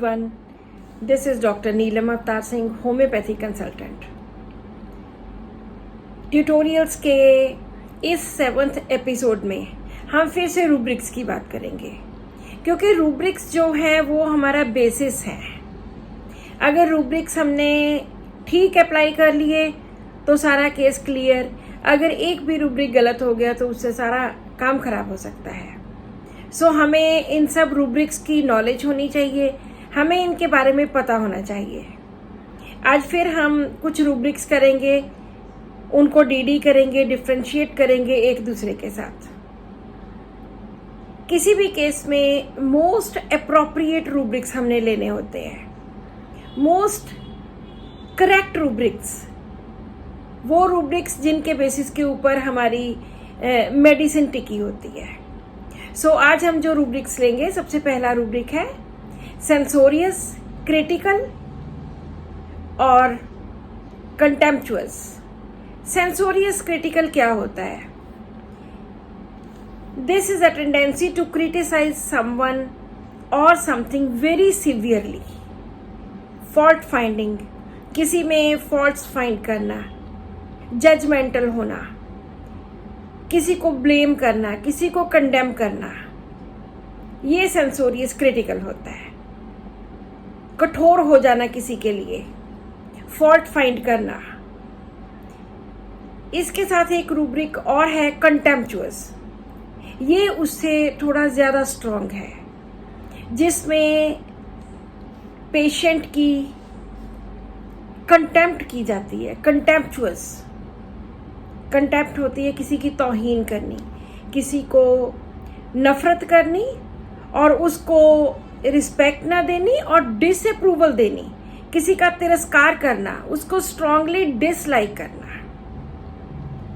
everyone. This is Dr. Neelam Avtar Singh, homeopathy consultant. Tutorials के इस 7th episode में हम फिर से रूब्रिक्स की बात करेंगे, क्योंकि रूब्रिक्स जो है वो हमारा बेसिस है. अगर रूब्रिक्स हमने ठीक अप्लाई कर लिए तो सारा केस क्लियर. अगर एक भी रूब्रिक गलत हो गया तो उससे सारा काम खराब हो सकता है. सो हमें इन सब रूब्रिक्स की नॉलेज होनी चाहिए, हमें इनके बारे में पता होना चाहिए. आज फिर हम कुछ रूब्रिक्स करेंगे, उनको डीडी करेंगे, डिफ्रेंशिएट करेंगे एक दूसरे के साथ. किसी भी केस में मोस्ट अप्रोप्रिएट रूब्रिक्स हमने लेने होते हैं. मोस्ट करेक्ट रूब्रिक्स, वो रूब्रिक्स जिनके बेसिस के ऊपर हमारी मेडिसिन टिकी होती है. सो आज हम जो रूब्रिक्स लेंगे, सबसे पहला रूब्रिक है सेंसोरियस, क्रिटिकल और कंटेम्पचुअस. सेंसोरियस क्रिटिकल क्या होता है? This is a tendency to criticise someone और something very severely. Fault finding, किसी में फॉल्ट्स फाइंड करना, जजमेंटल होना, किसी को ब्लेम करना, किसी को कंडेम करना, ये सेंसोरियस क्रिटिकल होता है. कठोर हो जाना किसी के लिए, फॉल्ट फाइंड करना. इसके साथ एक रूब्रिक और है कंटेम्पचुअस. ये उससे थोड़ा ज़्यादा स्ट्रॉन्ग है, जिसमें पेशेंट की कंटेम्प्ट की जाती है. कंटेम्प्ट होती है किसी की तौहीन करनी, किसी को नफरत करनी और उसको रिस्पेक्ट ना देनी और डिसअप्रूवल देनी, किसी का तिरस्कार करना, उसको स्ट्रांगली डिसलाइक करना,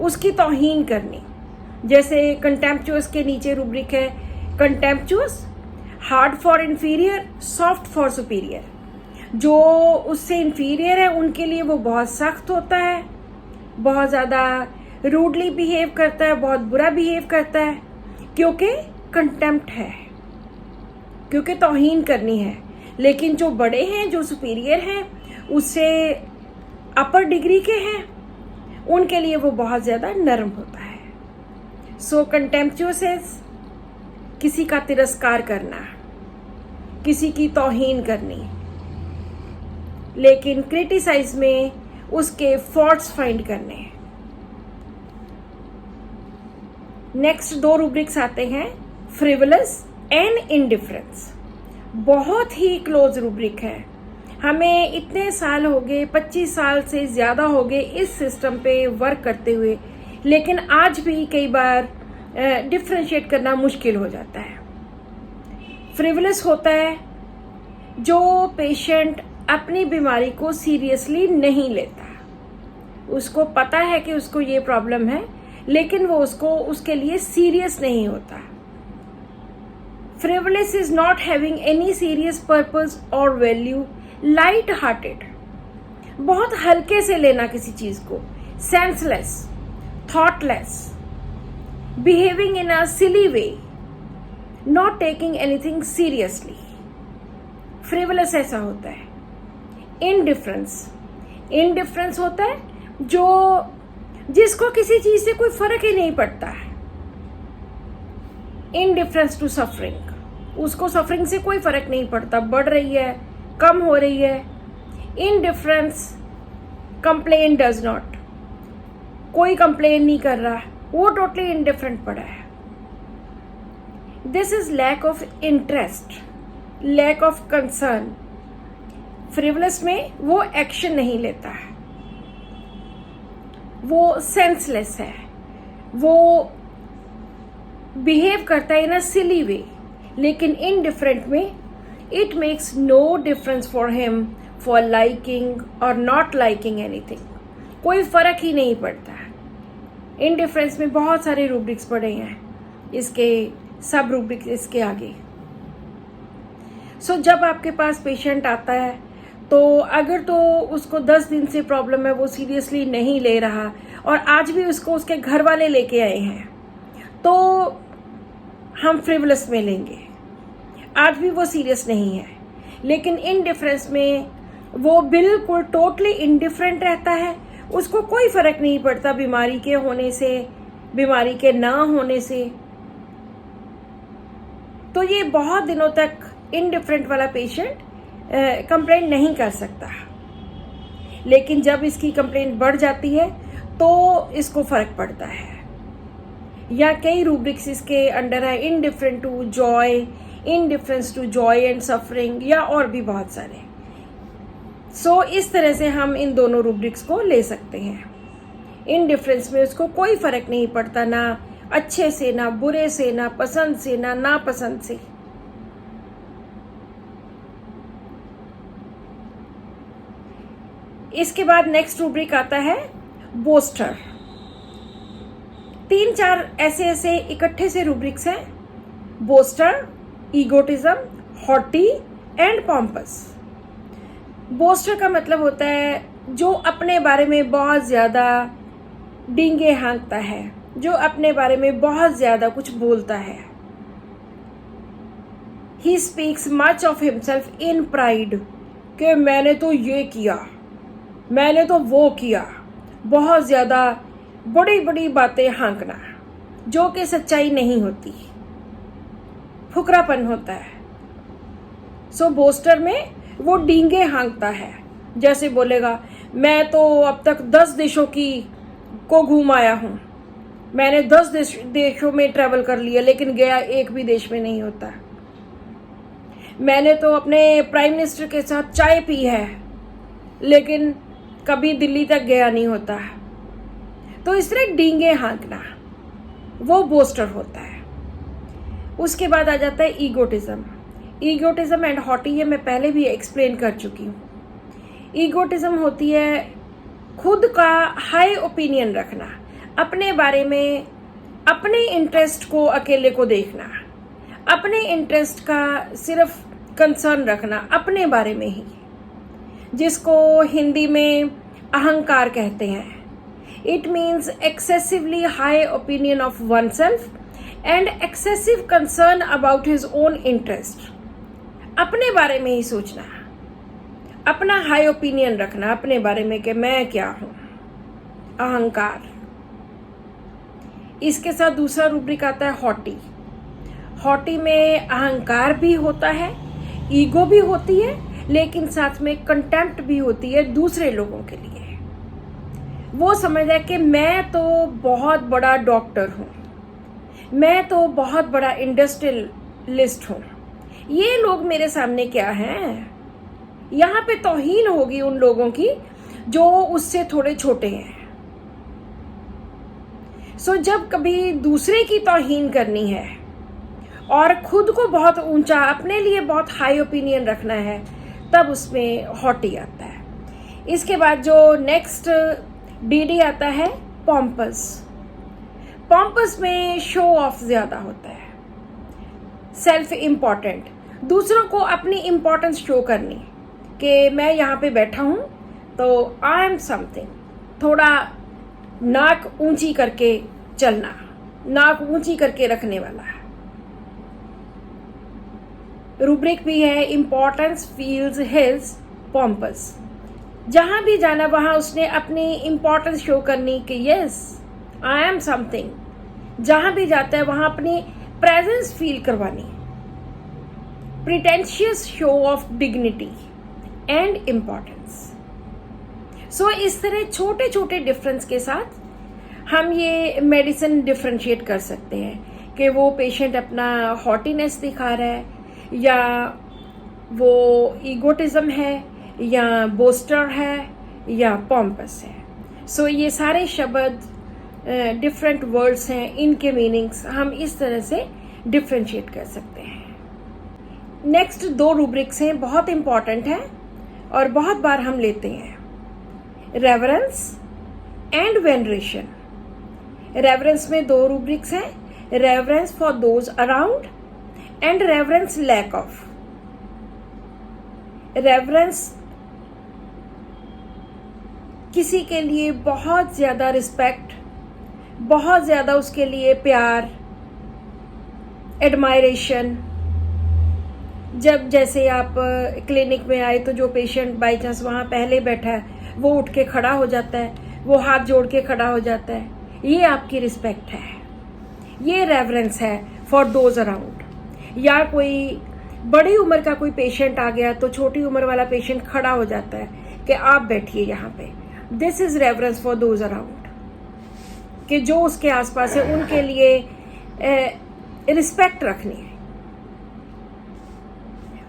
उसकी तौहीन करनी. जैसे कंटेम्पचुअस के नीचे रूब्रिक है contemptuous, hard for inferior, soft for superior. जो उससे इन्फीरियर है उनके लिए वो बहुत सख्त होता है, बहुत ज़्यादा रूडली बिहेव करता है, बहुत बुरा बिहेव करता है, क्योंकि कंटेम्प्ट है, क्योंकि तौहीन करनी है. लेकिन जो बड़े हैं, जो सुपीरियर हैं, उससे अपर डिग्री के हैं, उनके लिए वो बहुत ज़्यादा नरम होता है. सो कंटेम्पचुअस है किसी का तिरस्कार करना, किसी की तौहीन करनी, लेकिन क्रिटिसाइज में उसके फॉल्ट्स फाइंड करने. नेक्स्ट दो रूब्रिक्स आते हैं फ्रिवलस एंड इंडिफरेंस. बहुत ही क्लोज रूब्रिक है. हमें इतने साल हो गए, 25 साल से ज़्यादा हो गए इस सिस्टम पे वर्क करते हुए, लेकिन आज भी कई बार डिफ्रेंशिएट करना मुश्किल हो जाता है. फ्रिवलस होता है जो पेशेंट अपनी बीमारी को सीरियसली नहीं लेता. उसको पता है कि उसको ये प्रॉब्लम है, लेकिन वो उसके लिए सीरियस नहीं होता. Frivolous is not having any serious purpose और वैल्यू. लाइट हार्टेड, बहुत हल्के से लेना किसी चीज को. Senseless, thoughtless, behaving in a silly way, not taking anything seriously. Frivolous ऐसा होता है. इंडिफरेंस होता है जिसको किसी चीज से कोई फर्क ही नहीं पड़ता है. इंडिफरेंस टू सफरिंग, उसको सफरिंग से कोई फर्क नहीं पड़ता, बढ़ रही है, कम हो रही है. इंडिफरेंस, कंप्लेन डज नॉट, कोई कंप्लेन नहीं कर रहा, वो टोटली इंडिफरेंट पड़ा है. This is lack of interest, lack of concern. Frivolous में वो एक्शन नहीं लेता है, वो सेंसलेस है, वो बिहेव करता है इन अ सिली वे. लेकिन इनडिफरेंट में it makes no difference for him for liking और नॉट लाइकिंग एनीथिंग. कोई फर्क ही नहीं पड़ता. इनडिफरेंस में बहुत सारे रूब्रिक्स पड़े हैं, इसके सब रूब्रिक्स इसके आगे. सो जब आपके पास पेशेंट आता है, तो अगर तो उसको 10 दिन से प्रॉब्लम है, वो सीरियसली नहीं ले रहा और आज भी उसको उसके घर वाले लेके आए हैं, तो हम फ्रिवलस में लेंगे. आज भी वो सीरियस नहीं है, लेकिन इनडिफरेंस में वो बिल्कुल टोटली इनडिफरेंट रहता है, उसको कोई फर्क नहीं पड़ता बीमारी के होने से, बीमारी के ना होने से। तो ये बहुत दिनों तक इनडिफरेंट वाला पेशेंट कंप्लेंट नहीं कर सकता, लेकिन जब इसकी कंप्लेंट बढ़ जाती है तो इसको फर्क पड़ता है। या कई रूब्रिक्स इसके अंडर है, indifferent to joy, indifference to joy and suffering, या और भी बहुत सारे। सो इस तरह से हम इन दोनों रूब्रिक्स को ले सकते हैं। इनडिफरेंस में उसको कोई फर्क नहीं पड़ता, ना अच्छे से, ना बुरे से, ना पसंद से, ना नापसंद से। इसके बाद नेक्स्ट रूब्रिक आता है बोस्टर। 3-4 ऐसे इकट्ठे से रूब्रिक्स हैं, boaster, egotism, haughty and pompous. Boaster का मतलब होता है जो अपने बारे में बहुत ज्यादा डींगे हाँकता है, जो अपने बारे में बहुत ज्यादा कुछ बोलता है। He speaks much of himself in pride, कि मैंने तो ये किया, मैंने तो वो किया। बहुत ज्यादा बड़ी बड़ी बातें हाँकना, जो कि सच्चाई नहीं होती, फुकरापन होता है। सो बोस्टर में वो डींगे हाँकता है, जैसे बोलेगा मैं तो अब तक 10 देशों को घूम आया हूं, मैंने 10 देशों में ट्रैवल कर लिया, लेकिन गया एक भी देश में नहीं होता। मैंने तो अपने प्राइम मिनिस्टर के साथ चाय पी है, लेकिन कभी दिल्ली तक गया नहीं होता। तो इस तरह डींगे हाँकना वो बोस्टर होता है। उसके बाद आ जाता है ईगोटिज्म। ईगोटिज्म एंड हॉटी, ये मैं पहले भी एक्सप्लेन कर चुकी हूँ। ईगोटिज्म होती है खुद का हाई ओपिनियन रखना, अपने बारे में, अपने इंटरेस्ट को अकेले को देखना, अपने इंटरेस्ट का सिर्फ कंसर्न रखना अपने बारे में ही, जिसको हिंदी में अहंकार कहते हैं। It means excessively high opinion of one self and excessive concern about his own interest. अपने बारे में ही सोचना, अपना हाई ओपिनियन रखना अपने बारे में कि मैं क्या हूं, अहंकार। इसके साथ दूसरा रूब्रिक आता है हॉटी। हॉटी में अहंकार भी होता है, ईगो भी होती है, लेकिन साथ में कंटेम्प्ट भी होती है दूसरे लोगों के लिए। वो समझता है कि मैं तो बहुत बड़ा डॉक्टर हूं, मैं तो बहुत बड़ा इंडस्ट्रियलिस्ट हूं, ये लोग मेरे सामने क्या हैं। यहाँ पे तौहीन होगी उन लोगों की जो उससे थोड़े छोटे हैं। सो जब कभी दूसरे की तौहीन करनी है और खुद को बहुत ऊंचा, अपने लिए बहुत हाई ओपिनियन रखना है, तब उसमें हॉटी आता है। इसके बाद जो नेक्स्ट डीडी आता है पॉम्पस। पॉम्पस में शो ऑफ ज्यादा होता है, सेल्फ इम्पॉर्टेंट, दूसरों को अपनी इम्पोर्टेंस शो करनी कि मैं यहाँ पे बैठा हूँ तो आई एम समथिंग। थोड़ा नाक ऊंची करके चलना, नाक ऊंची करके रखने वाला। रूब्रिक भी है इम्पोर्टेंस फील्स हिज पॉम्पस। जहां भी जाना वहां उसने अपनी इम्पोर्टेंस शो करनी कि यस आई एम समथिंग। जहां भी जाता है वहां अपनी प्रेजेंस फील करवानी। Pretentious show off dignity and importance. So इस तरह छोटे छोटे डिफरेंस के साथ हम ये मेडिसिन डिफरेंशिएट कर सकते हैं कि वो पेशेंट अपना हॉटीनेस दिखा रहा है, या वो ईगोटिज्म है, या बोस्टर है, या पॉम्पस है। सो ये सारे शब्द डिफरेंट वर्ड्स हैं, इनके मीनिंग्स हम इस तरह से डिफरेंशिएट कर सकते हैं। नेक्स्ट 2 रूब्रिक्स हैं, बहुत इंपॉर्टेंट हैं और बहुत बार हम लेते हैं, रेवरेंस एंड वेनरेशन। रेवरेंस में 2 रूब्रिक्स हैं, reverence for those around and reverence lack of. Reverence किसी के लिए बहुत ज्यादा रिस्पेक्ट, बहुत ज्यादा उसके लिए प्यार, एडमायरेशन, जब जैसे आप क्लिनिक में आए तो जो पेशेंट बाई चांस वहाँ पहले बैठा है वो उठ के खड़ा हो जाता है, वो हाथ जोड़ के खड़ा हो जाता है, ये आपकी रिस्पेक्ट है, ये रेवरेंस है फॉर दोज अराउंड। या कोई बड़ी उम्र का कोई पेशेंट आ गया तो छोटी उम्र वाला पेशेंट खड़ा हो जाता है कि आप बैठिए यहाँ पे, this is reverence for those around, कि जो उसके आसपास है उनके लिए रिस्पेक्ट रखनी है।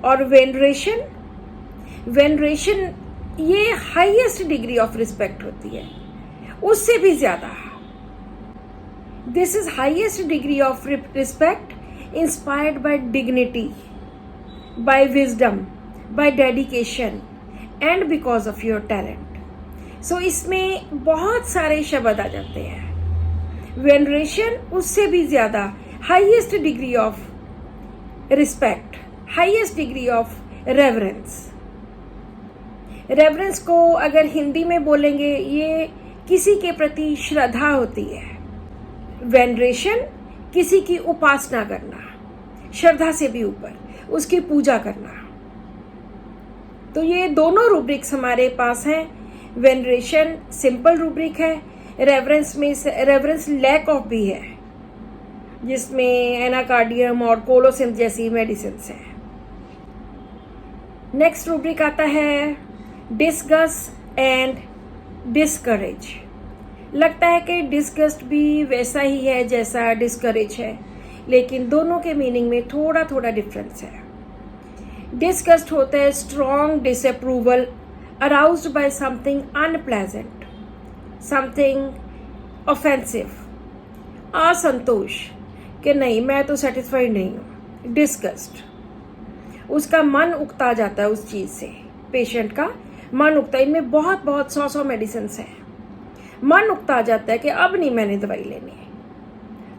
और वेनरेशन, वेनरेशन ये हाईएस्ट डिग्री ऑफ रिस्पेक्ट होती है, उससे भी ज्यादा। This is highest degree of respect inspired by dignity, by wisdom, by dedication and because of your talent. So इसमें बहुत सारे शब्द आ जाते हैं। वेनरेशन उससे भी ज्यादा highest degree of respect, highest degree of reverence. Reverence को अगर हिंदी में बोलेंगे, ये किसी के प्रति श्रद्धा होती है। वेनरेशन किसी की उपासना करना, श्रद्धा से भी ऊपर उसकी पूजा करना। तो ये दोनों रूब्रिक्स हमारे पास हैं। वेनरेशन सिंपल रूब्रिक है, रेवरेंस में रेवरेंस लैक ऑफ भी है, जिसमें एनाकार्डियम और कोलोसिम जैसी मेडिसिन हैं। नेक्स्ट रूब्रिक आता है डिस्गस्ट एंड डिस्करेज। लगता है कि डिस्गस्ट भी वैसा ही है जैसा डिस्करेज है, लेकिन दोनों के मीनिंग में थोड़ा थोड़ा डिफरेंस है। डिस्गस्ट होता है strong disapproval aroused by something unpleasant, something offensive, असंतोष कि नहीं मैं तो सेटिस्फाइड नहीं हूँ। डिस्गस्ट, उसका मन उकता जाता है उस चीज से, पेशेंट का मन उकता है। इनमें बहुत बहुत 100 मेडिसिन हैं। मन उकता जाता है कि अब नहीं मैंने दवाई लेनी है,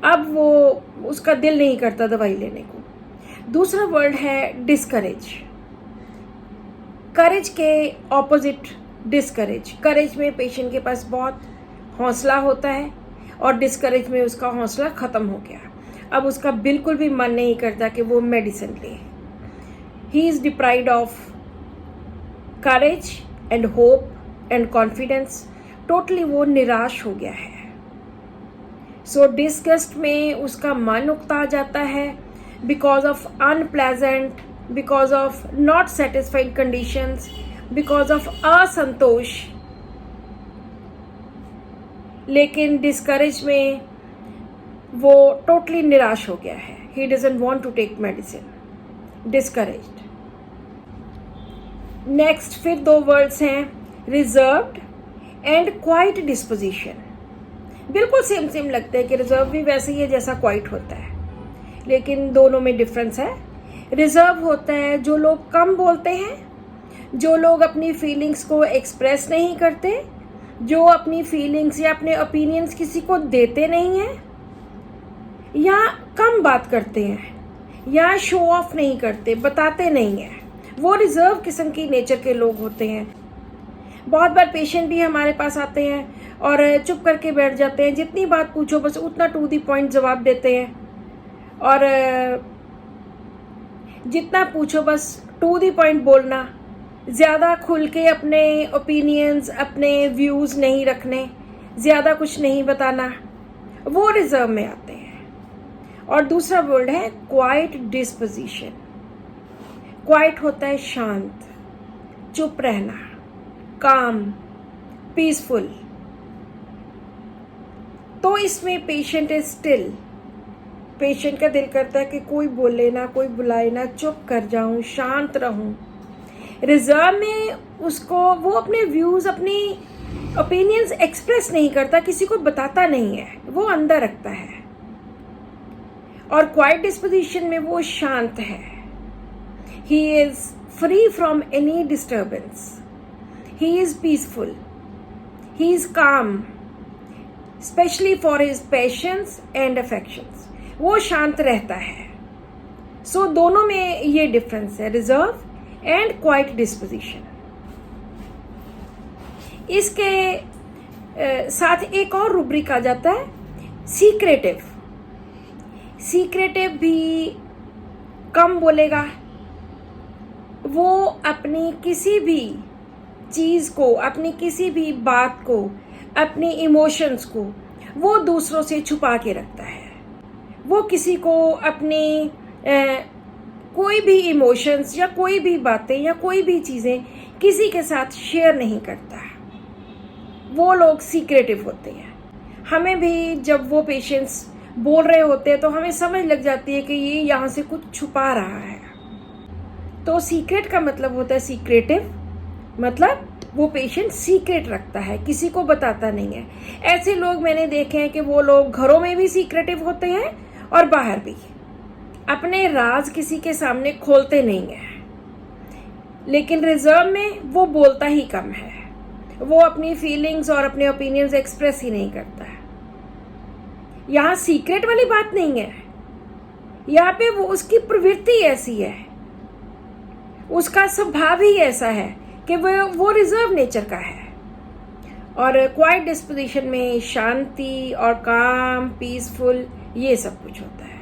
अब वो उसका दिल नहीं करता दवाई लेने को। दूसरा वर्ड है डिस्करेज। करेज के ऑपोजिट डिस्करेज। करेज में पेशेंट के पास बहुत हौसला होता है और डिस्करेज में उसका हौसला खत्म हो गया, अब उसका बिल्कुल भी मन नहीं करता कि वो मेडिसिन ले। He is deprived of courage and hope and confidence, totally वो निराश हो गया है। सो डिस्गस्ट में उसका मन उकता जाता है because of unpleasant, because of not satisfied conditions, because of असंतोष। लेकिन डिस्करेज में वो टोटली निराश हो गया है, he doesn't want to take medicine, discouraged. Next फिर दो वर्ड्स हैं रिजर्व्ड एंड क्वाइट डिस्पोजिशन। बिल्कुल सेम सेम लगता है कि रिजर्व भी वैसे ही है जैसा क्वाइट होता है, लेकिन दोनों में डिफरेंस है। रिजर्व होता है जो लोग कम बोलते हैं, जो लोग अपनी फीलिंग्स को एक्सप्रेस नहीं करते, जो अपनी फीलिंग्स या अपने ओपिनियंस किसी को देते नहीं हैं, या कम बात करते हैं, या शो ऑफ नहीं करते, बताते नहीं हैं, वो रिजर्व किस्म की नेचर के लोग होते हैं। बहुत बार पेशेंट भी हमारे पास आते हैं और चुप करके बैठ जाते हैं, जितनी बात पूछो बस उतना टू द पॉइंट जवाब देते हैं, और जितना पूछो बस टू द पॉइंट बोलना, ज़्यादा खुल के अपने ओपिनियंस, अपने व्यूज़ नहीं रखने, ज़्यादा कुछ नहीं बताना, वो रिजर्व में आते हैं। और दूसरा वर्ड है क्वाइट डिस्पोजिशन। क्वाइट होता है शांत, चुप रहना, काम, पीसफुल। तो इसमें पेशेंट इज स्टिल, पेशेंट का दिल करता है कि कोई बोले ना, कोई बुलाए ना, चुप कर जाऊं, शांत रहूं। रिजर्व में उसको वो अपने व्यूज, अपनी ओपिनियंस एक्सप्रेस नहीं करता, किसी को बताता नहीं है, वो अंदर रखता है। और क्वाइट डिस्पोजिशन में वो शांत है, he is free from any disturbance, he is peaceful, he is calm, especially for his passions and affections. वो शांत रहता है। सो दोनों में ये डिफरेंस है, रिजर्व एंड क्वाइट डिस्पोजिशन। इसके साथ एक और रूब्रिक आ जाता है सीक्रेटिव। सीक्रेटिव भी कम बोलेगा, वो अपनी किसी भी चीज़ को, अपनी किसी भी बात को, अपनी इमोशंस को वो दूसरों से छुपा के रखता है। वो किसी को अपनी कोई भी इमोशंस या कोई भी बातें या कोई भी चीज़ें किसी के साथ शेयर नहीं करता। वो लोग सीक्रेटिव होते हैं। हमें भी जब वो पेशेंट्स बोल रहे होते हैं तो हमें समझ लग जाती है कि ये यहाँ से कुछ छुपा रहा है। तो सीक्रेट का मतलब होता है सीक्रेटिव, मतलब वो पेशेंट सीक्रेट रखता है, किसी को बताता नहीं है। ऐसे लोग मैंने देखे हैं कि वो लोग घरों में भी सीक्रेटिव होते हैं और बाहर भी। अपने राज किसी के सामने खोलते नहीं है, लेकिन रिजर्व में वो बोलता ही कम है। वो अपनी फीलिंग्स और अपने ओपिनियंस एक्सप्रेस ही नहीं करता है। यहाँ सीक्रेट वाली बात नहीं है, यहाँ पे वो उसकी प्रवृत्ति ऐसी है, उसका स्वभाव ही ऐसा है कि वो रिजर्व नेचर का है। और क्वाइट डिस्पोजिशन में शांति और काम, पीसफुल, ये सब कुछ होता है।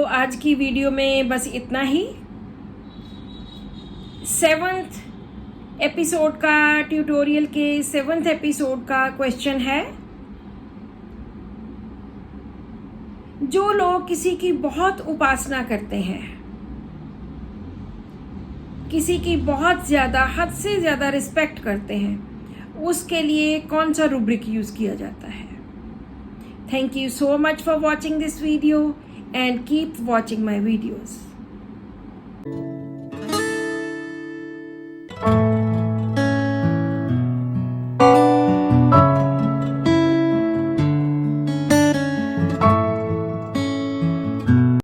आज की वीडियो में बस इतना ही। 7th एपिसोड का, ट्यूटोरियल के 7th एपिसोड का क्वेश्चन है, जो लोग किसी की बहुत उपासना करते हैं, किसी की बहुत ज़्यादा, हद से ज़्यादा रिस्पेक्ट करते हैं, उसके लिए कौन सा रूब्रिक यूज़ किया जाता है? Thank you so much for watching this video and keep watching my videos.